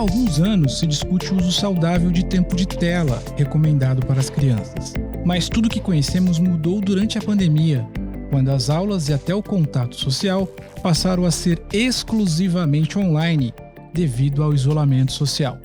alguns anos se discute o uso saudável de tempo de tela, recomendado para as crianças. Mas tudo que conhecemos mudou durante a pandemia, quando as aulas e até o contato social passaram a ser exclusivamente online, devido ao isolamento social.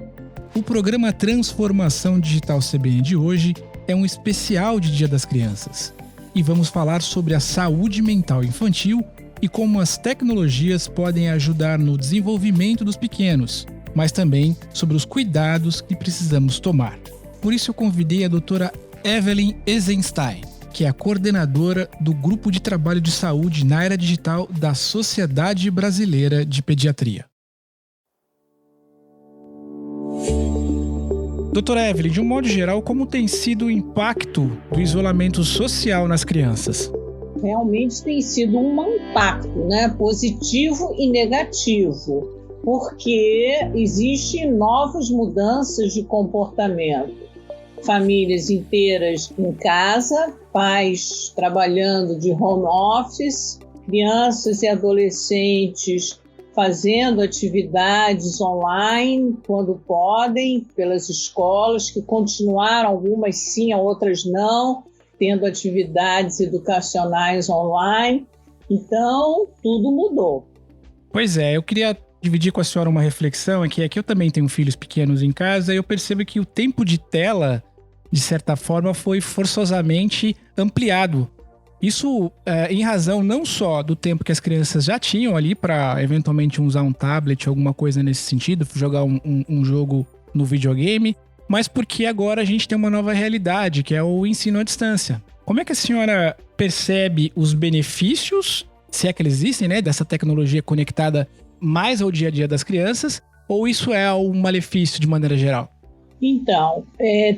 O programa Transformação Digital CBN de hoje é um especial de Dia das Crianças. E vamos falar sobre a saúde mental infantil e como as tecnologias podem ajudar no desenvolvimento dos pequenos, mas também sobre os cuidados que precisamos tomar. Por isso eu convidei a doutora Evelyn Eisenstein, que é a coordenadora do Grupo de Trabalho de Saúde na Era Digital da Sociedade Brasileira de Pediatria. Doutora Evelyn, de um modo geral, como tem sido o impacto do isolamento social nas crianças? Realmente tem sido um impacto, positivo e negativo, porque existem novas mudanças de comportamento. Famílias inteiras em casa, pais trabalhando de home office, crianças e adolescentes fazendo atividades online quando podem, pelas escolas, que continuaram, algumas sim, outras não, tendo atividades educacionais online. Então, tudo mudou. Pois é, eu queria dividir com a senhora uma reflexão, que eu também tenho filhos pequenos em casa, e eu percebo que o tempo de tela, de certa forma, foi forçosamente ampliado. Isso em razão não só do tempo que as crianças já tinham ali para eventualmente usar um tablet, alguma coisa nesse sentido, jogar um jogo no videogame, mas porque agora a gente tem uma nova realidade, que é o ensino à distância. Como é que a senhora percebe os benefícios, se é que eles existem, dessa tecnologia conectada mais ao dia a dia das crianças, ou isso é um malefício de maneira geral? Então,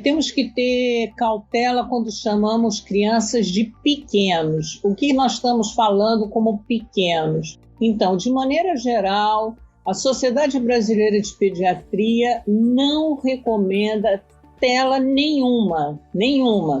temos que ter cautela quando chamamos crianças de pequenos. O que nós estamos falando como pequenos? Então, de maneira geral, a Sociedade Brasileira de Pediatria não recomenda tela nenhuma,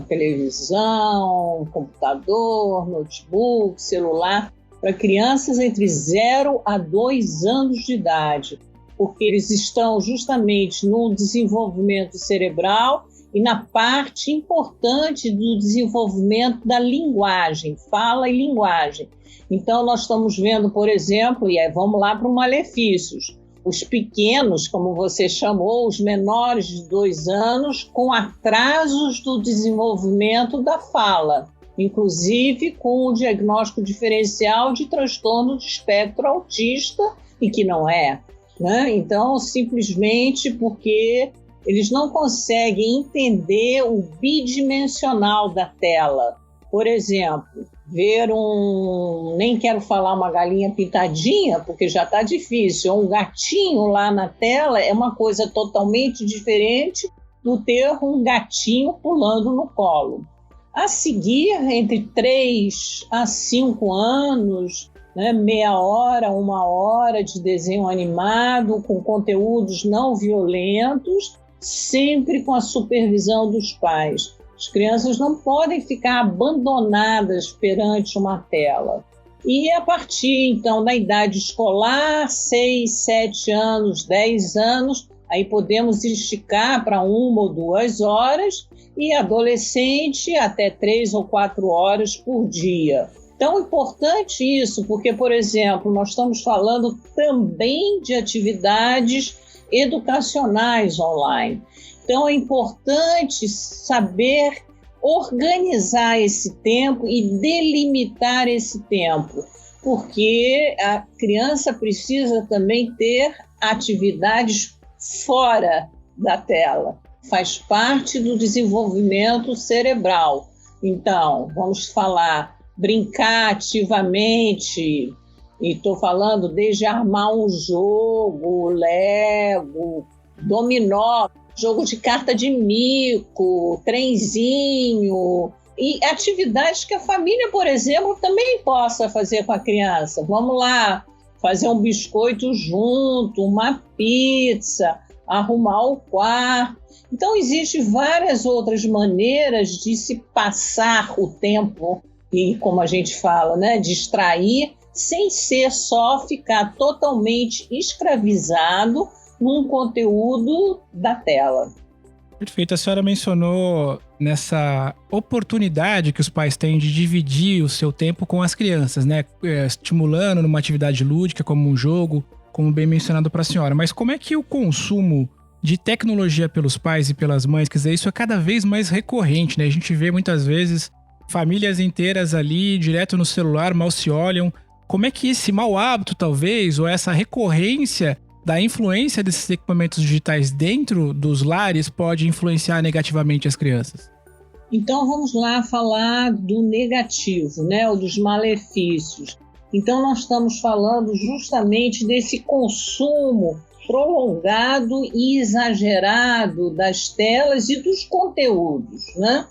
televisão, computador, notebook, celular, para crianças entre 0 a 2 anos de idade, porque eles estão justamente no desenvolvimento cerebral e na parte importante do desenvolvimento da linguagem, fala e linguagem. Então, nós estamos vendo, por exemplo, vamos lá para os malefícios, os pequenos, como você chamou, os menores de 2 anos, com atrasos do desenvolvimento da fala, inclusive com o diagnóstico diferencial de transtorno de espectro autista, e que não é. Então, simplesmente porque eles não conseguem entender o bidimensional da tela. Por exemplo, ver nem quero falar uma galinha pintadinha, porque já está difícil, um gatinho lá na tela é uma coisa totalmente diferente do ter um gatinho pulando no colo. A seguir, entre 3 a 5 anos, meia hora, 1 hora de desenho animado com conteúdos não violentos, sempre com a supervisão dos pais. As crianças não podem ficar abandonadas perante uma tela. E a partir, então, da idade escolar, 6, 7 anos, 10 anos, aí podemos esticar para 1 ou 2 horas, e adolescente até 3 ou 4 horas por dia. Tão importante isso, porque, por exemplo, nós estamos falando também de atividades educacionais online. Então, é importante saber organizar esse tempo e delimitar esse tempo, porque a criança precisa também ter atividades fora da tela. Faz parte do desenvolvimento cerebral. Então, vamos falar brincar ativamente, e estou falando desde armar um jogo, Lego, dominó, jogo de carta de mico, trenzinho, e atividades que a família, por exemplo, também possa fazer com a criança. Vamos lá, fazer um biscoito junto, uma pizza, arrumar o quarto. Então, existem várias outras maneiras de se passar o tempo e, como a gente fala, distrair, sem ser só ficar totalmente escravizado num conteúdo da tela. Perfeito. A senhora mencionou nessa oportunidade que os pais têm de dividir o seu tempo com as crianças, né? Estimulando numa atividade lúdica, como um jogo, como bem mencionado para a senhora. Mas como é que o consumo de tecnologia pelos pais e pelas mães, quer dizer, isso é cada vez mais recorrente, né? A gente vê muitas vezes famílias inteiras ali, direto no celular, mal se olham. Como é que esse mau hábito, talvez, ou essa recorrência da influência desses equipamentos digitais dentro dos lares pode influenciar negativamente as crianças? Então vamos lá falar do negativo, né, ou dos malefícios. Então nós estamos falando justamente desse consumo prolongado e exagerado das telas e dos conteúdos, né?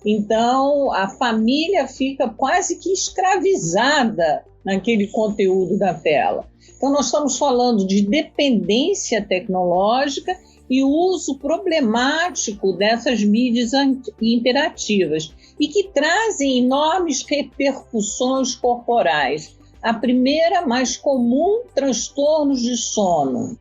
Então a família fica quase que escravizada naquele conteúdo da tela. Então nós estamos falando de dependência tecnológica e o uso problemático dessas mídias interativas e que trazem enormes repercussões corporais. A primeira, mais comum, transtornos de sono.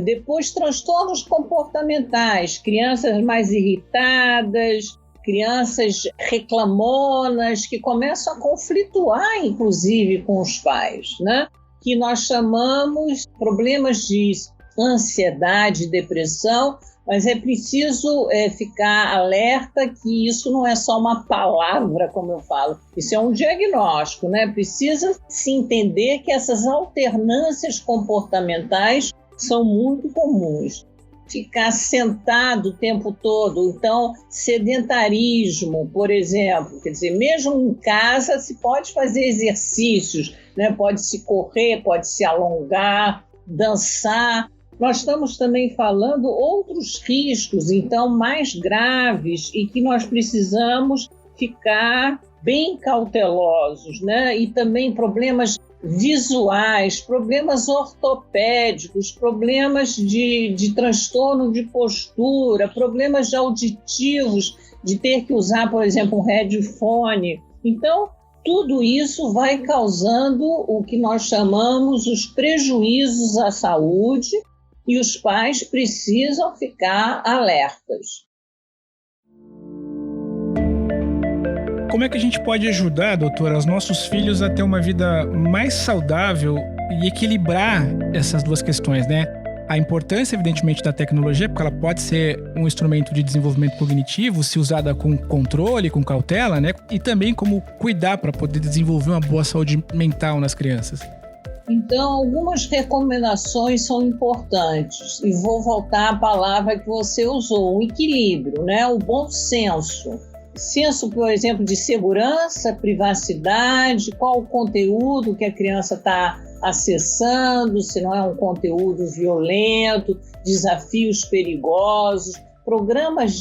Depois, transtornos comportamentais, crianças mais irritadas, crianças reclamonas, que começam a conflituar, inclusive, com os pais, né? Que nós chamamos problemas de ansiedade, depressão, mas é preciso ficar alerta que isso não é só uma palavra, como eu falo, isso é um diagnóstico, né? Precisa se entender que essas alternâncias comportamentais são muito comuns. Ficar sentado o tempo todo, então sedentarismo, por exemplo, quer dizer, mesmo em casa se pode fazer exercícios, né? Pode se correr, pode se alongar, dançar. Nós estamos também falando outros riscos, então, mais graves e que nós precisamos ficar bem cautelosos, né? E também problemas visuais, problemas ortopédicos, problemas de transtorno de postura, problemas auditivos, de ter que usar, por exemplo, um headphone. Então, tudo isso vai causando o que nós chamamos os prejuízos à saúde e os pais precisam ficar alertas. Como é que a gente pode ajudar, doutora, os nossos filhos a ter uma vida mais saudável e equilibrar essas duas questões, né? A importância, evidentemente, da tecnologia, porque ela pode ser um instrumento de desenvolvimento cognitivo, se usada com controle, com cautela, né? E também como cuidar para poder desenvolver uma boa saúde mental nas crianças. Então, algumas recomendações são importantes. E vou voltar à palavra que você usou, o equilíbrio, né? O bom senso. Senso, por exemplo, de segurança, privacidade, qual o conteúdo que a criança está acessando, se não é um conteúdo violento, desafios perigosos, programas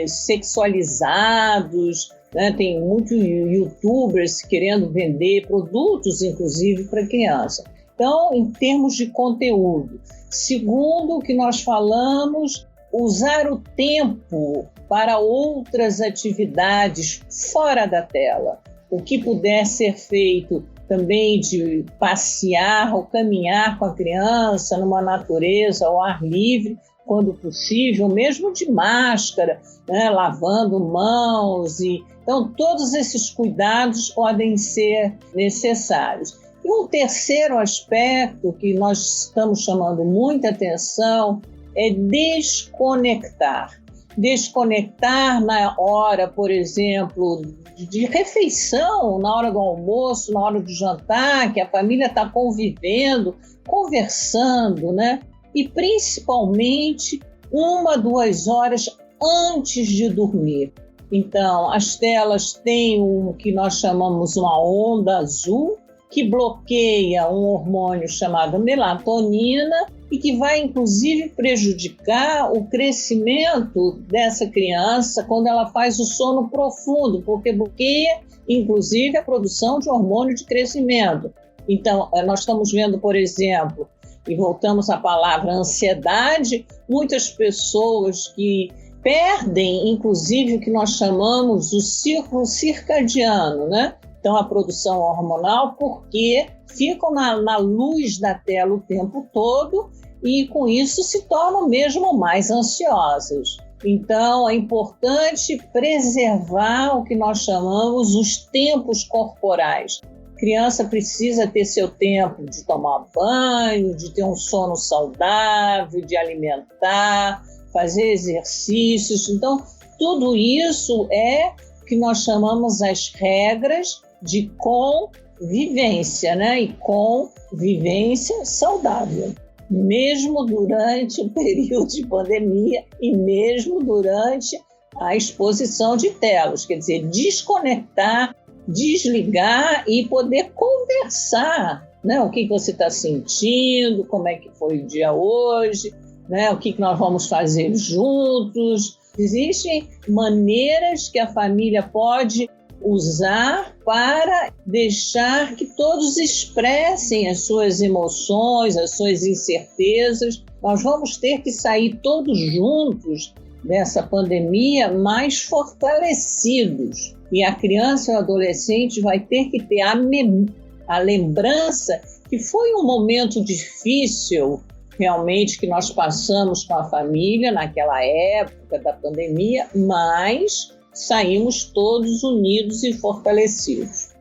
sexualizados, né? Tem muitos youtubers querendo vender produtos, inclusive, para criança. Então, em termos de conteúdo. Segundo, o que nós falamos, usar o tempo para outras atividades fora da tela. O que puder ser feito também de passear ou caminhar com a criança numa natureza ao ar livre, quando possível, mesmo de máscara, né, lavando mãos. Então, todos esses cuidados podem ser necessários. E um terceiro aspecto que nós estamos chamando muita atenção é desconectar. Desconectar na hora, por exemplo, de refeição, na hora do almoço, na hora do jantar, que a família está convivendo, conversando, né? E principalmente 1-2 horas antes de dormir. Então, as telas têm o que nós chamamos uma onda azul, que bloqueia um hormônio chamado melatonina e que vai, inclusive, prejudicar o crescimento dessa criança quando ela faz o sono profundo, porque bloqueia, inclusive, a produção de hormônio de crescimento. Então, nós estamos vendo, por exemplo, e voltamos à palavra ansiedade, muitas pessoas que perdem, inclusive, o que nós chamamos o ciclo circadiano, né? Então, a produção hormonal, porque ficam na luz da tela o tempo todo e com isso se tornam mesmo mais ansiosas. Então, é importante preservar o que nós chamamos os tempos corporais. A criança precisa ter seu tempo de tomar banho, de ter um sono saudável, de alimentar, fazer exercícios. Então, tudo isso é o que nós chamamos as regras de convivência, né? E convivência saudável. Mesmo durante o período de pandemia e mesmo durante a exposição de telas, quer dizer, desconectar, desligar e poder conversar, né? O que você está sentindo, como é que foi o dia hoje, né? O que nós vamos fazer juntos. Existem maneiras que a família pode usar para deixar que todos expressem as suas emoções, as suas incertezas. Nós vamos ter que sair todos juntos dessa pandemia mais fortalecidos. E a criança e o adolescente vai ter que ter a lembrança que foi um momento difícil, realmente, que nós passamos com a família naquela época da pandemia, mas saímos todos unidos e fortalecidos.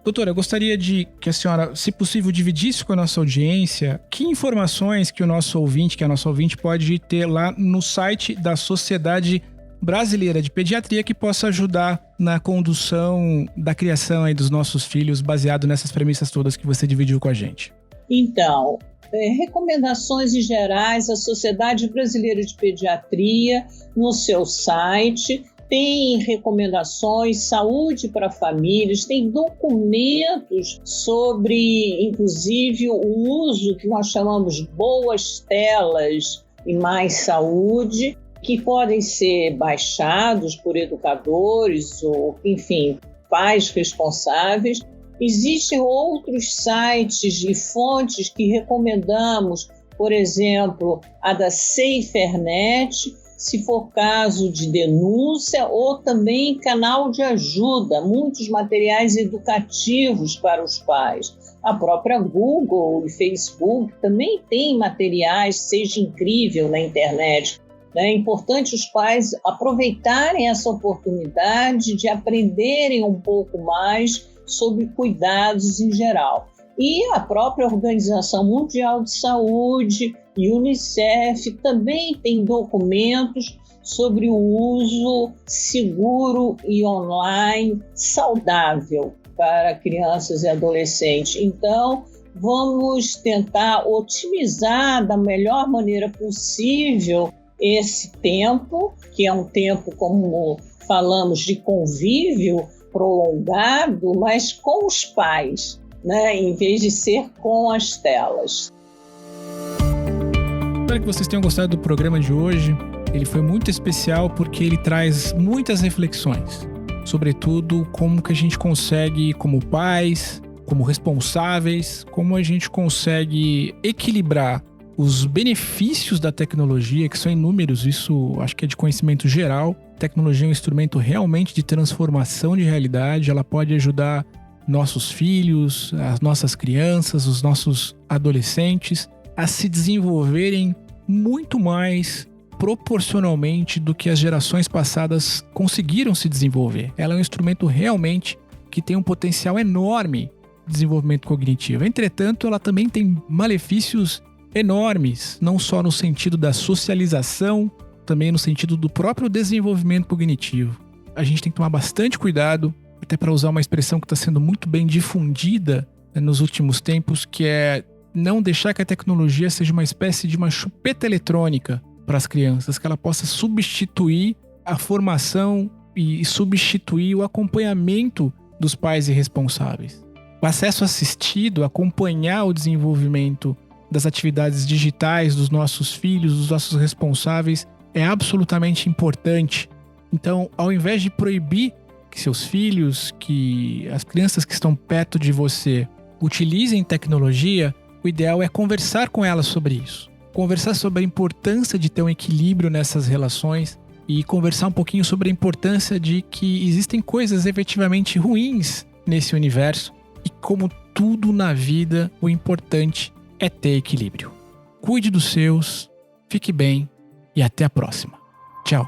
Doutora, eu gostaria de que a senhora, se possível, dividisse com a nossa audiência que informações que a nossa ouvinte pode ter lá no site da Sociedade Brasileira de Pediatria que possa ajudar na condução da criação aí dos nossos filhos, baseado nessas premissas todas que você dividiu com a gente. Então, recomendações em gerais, a Sociedade Brasileira de Pediatria, no seu site, tem recomendações, saúde para famílias, tem documentos sobre, inclusive, o uso que nós chamamos boas telas e mais saúde, que podem ser baixados por educadores ou, enfim, pais responsáveis. Existem outros sites e fontes que recomendamos, por exemplo, a da SaferNet, se for caso de denúncia, ou também canal de ajuda, muitos materiais educativos para os pais. A própria Google e Facebook também tem materiais, seja incrível na internet. É importante os pais aproveitarem essa oportunidade de aprenderem um pouco mais sobre cuidados em geral. E a própria Organização Mundial de Saúde e Unicef também tem documentos sobre o uso seguro e online saudável para crianças e adolescentes. Então, vamos tentar otimizar da melhor maneira possível esse tempo, que é um tempo, como falamos, de convívio prolongado, mas com os pais, né, em vez de ser com as telas. Espero que vocês tenham gostado do programa de hoje. Ele foi muito especial porque ele traz muitas reflexões, sobretudo como que a gente consegue, como pais, como responsáveis, como a gente consegue equilibrar os benefícios da tecnologia, que são inúmeros, isso acho que é de conhecimento geral. A tecnologia é um instrumento realmente de transformação de realidade, ela pode ajudar nossos filhos, as nossas crianças, os nossos adolescentes a se desenvolverem muito mais proporcionalmente do que as gerações passadas conseguiram se desenvolver. Ela é um instrumento realmente que tem um potencial enorme de desenvolvimento cognitivo. Entretanto, ela também tem malefícios enormes, não só no sentido da socialização, também no sentido do próprio desenvolvimento cognitivo. A gente tem que tomar bastante cuidado, até para usar uma expressão que está sendo muito bem difundida, né, nos últimos tempos, que é não deixar que a tecnologia seja uma espécie de uma chupeta eletrônica para as crianças, que ela possa substituir a formação e substituir o acompanhamento dos pais e responsáveis. O acesso assistido, acompanhar o desenvolvimento das atividades digitais dos nossos filhos, dos nossos responsáveis, é absolutamente importante. Então, ao invés de proibir que seus filhos, que as crianças que estão perto de você utilizem tecnologia, o ideal é conversar com elas sobre isso. Conversar sobre a importância de ter um equilíbrio nessas relações e conversar um pouquinho sobre a importância de que existem coisas efetivamente ruins nesse universo e, como tudo na vida, o importante é ter equilíbrio. cuide dos seus, fique bem e até a próxima. Tchau.